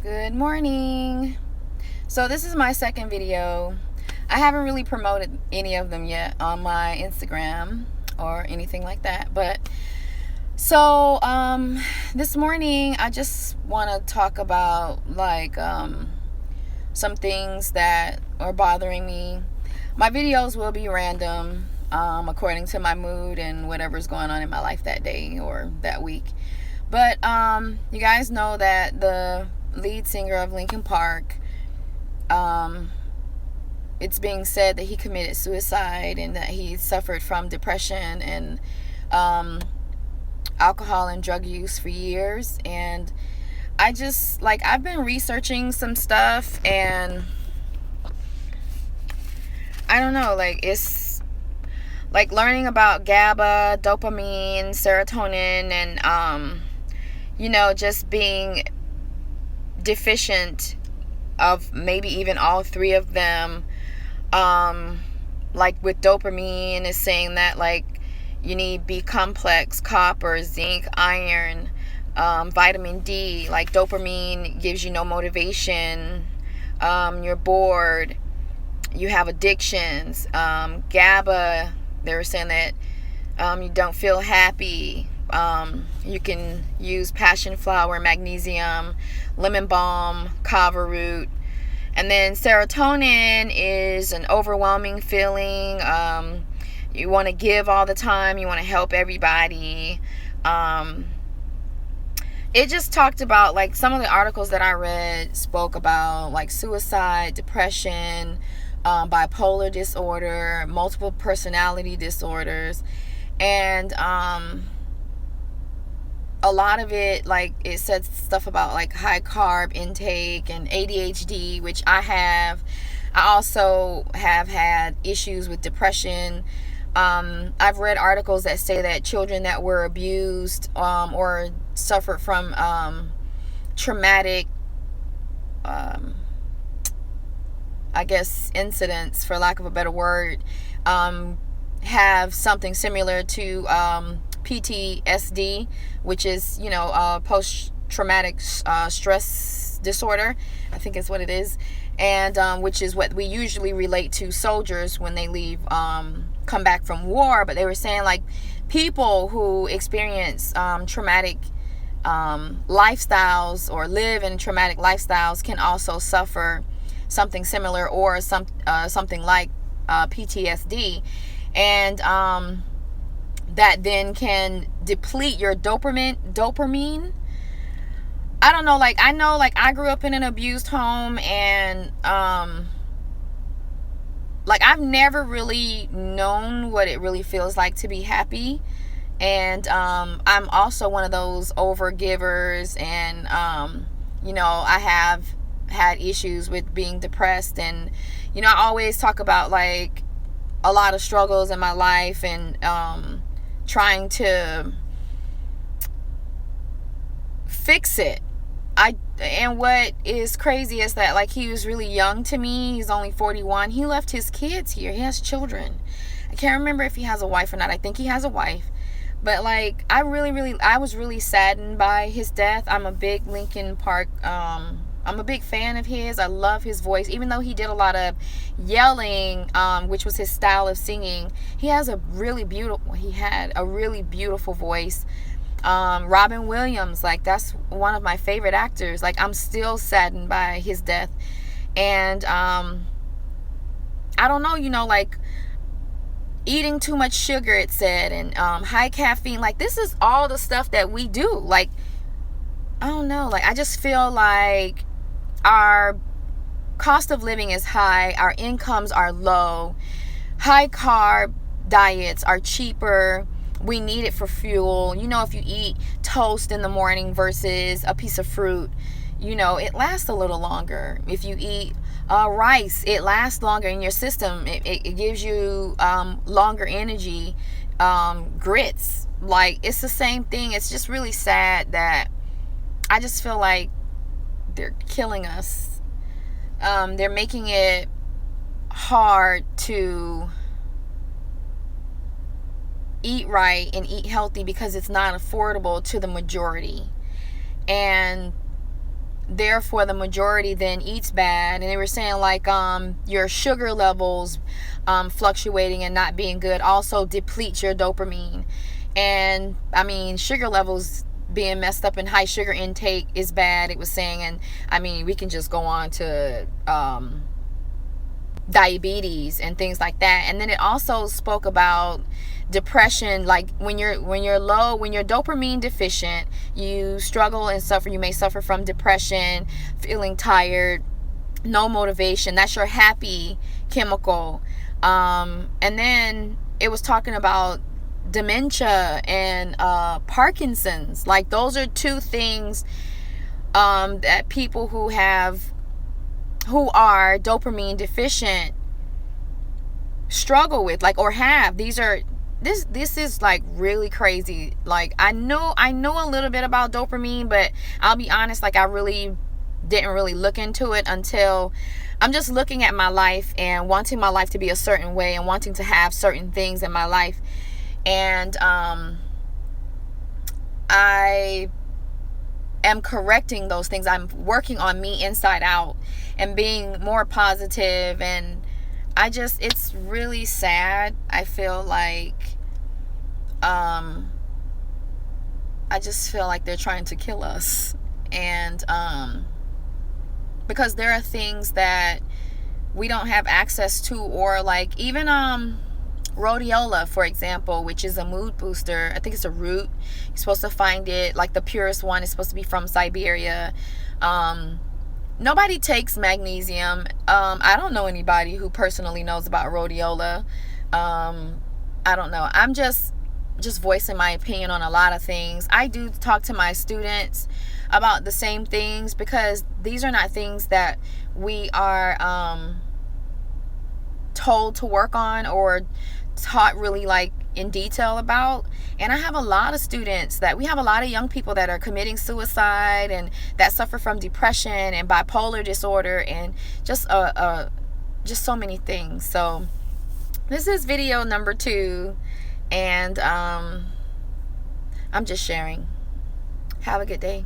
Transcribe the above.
Good morning. So this is my second video. I haven't really promoted any of them yet on my Instagram or anything like that. But so this morning I just want to talk about some things that are bothering me. My videos will be random according to my mood and whatever's going on in my life that day or that week. But you guys know that the lead singer of Linkin Park, it's being said that he committed suicide and that he suffered from depression and alcohol and drug use for years. And I've been researching some stuff, and I don't know, it's like learning about GABA, dopamine, serotonin, and just being deficient of maybe even all three of them. Like with dopamine, is saying that you need B complex, copper, zinc, iron, vitamin D. Like dopamine gives you no motivation, you're bored, you have addictions. GABA, they were saying that you don't feel happy. You can use passion flower, magnesium, lemon balm, kava root. And then serotonin is an overwhelming feeling. You want to give all the time. You want to help everybody. It just talked about, some of the articles that I read spoke about suicide, depression, bipolar disorder, multiple personality disorders. And a lot of it, it said stuff about high carb intake and ADHD, which I have. I also have had issues with depression. I've read articles that say that children that were abused or suffered from traumatic incidents, for lack of a better word, have something similar to PTSD, which is post-traumatic stress disorder, I think is what it is. And which is what we usually relate to soldiers when they leave, come back from war. But they were saying people who experience traumatic lifestyles or live in traumatic lifestyles can also suffer something similar or something like PTSD. And that then can deplete your dopamine. I don't know, I know, I grew up in an abused home, and I've never really known what it really feels like to be happy. And I'm also one of those over givers, and I have had issues with being depressed. And I always talk about a lot of struggles in my life, and trying to fix it. And what is crazy is that he was really young to me. He's only 41. He left his kids here. He has children. I can't remember if he has a wife or not. I think he has a wife. But I was really saddened by his death. I'm a big Linkin Park, I'm a big fan of his. I love his voice. Even though he did a lot of yelling, which was his style of singing, he had a really beautiful voice. Robin Williams, that's one of my favorite actors. I'm still saddened by his death. And I don't know, eating too much sugar, it said, and high caffeine. This is all the stuff that we do. I don't know, I just feel like our cost of living is high, our incomes are low, high carb diets are cheaper, we need it for fuel. If you eat toast in the morning versus a piece of fruit, it lasts a little longer. If you eat rice, it lasts longer in your system. It gives you longer energy. Grits, it's the same thing. It's just really sad that I just feel like they're killing us. They're making it hard to eat right and eat healthy because it's not affordable to the majority. And therefore the majority then eats bad. And they were saying like your sugar levels fluctuating and not being good also depletes your dopamine. And I mean, sugar levels being messed up and high sugar intake is bad, it was saying. And I mean, we can just go on to diabetes and things like that. And then it also spoke about depression, like when you're low, when you're dopamine deficient, you struggle and suffer. You may suffer from depression, feeling tired, no motivation. That's your happy chemical. And then it was talking about dementia and Parkinson's. Like those are two things that people who are dopamine deficient struggle with, like, or have. This is like really crazy. Like I know a little bit about dopamine, but I'll be honest, like I really didn't really look into it until I'm just looking at my life and wanting my life to be a certain way and wanting to have certain things in my life. And I am correcting those things. I'm working on me inside out and being more positive. And it's really sad. I feel like I just feel like they're trying to kill us. And because there are things that we don't have access to, or like even rhodiola, for example, which is a mood booster. I think it's a root. You're supposed to find it, like the purest one is supposed to be from Siberia. Nobody takes magnesium. I don't know anybody who personally knows about rhodiola. I don't know. I'm just voicing my opinion on a lot of things. I do talk to my students about the same things, because these are not things that we are told to work on or taught really like in detail about. And I have a lot of students we have a lot of young people that are committing suicide and that suffer from depression and bipolar disorder and just so many things. So this is video number 2, and I'm just sharing. Have a good day.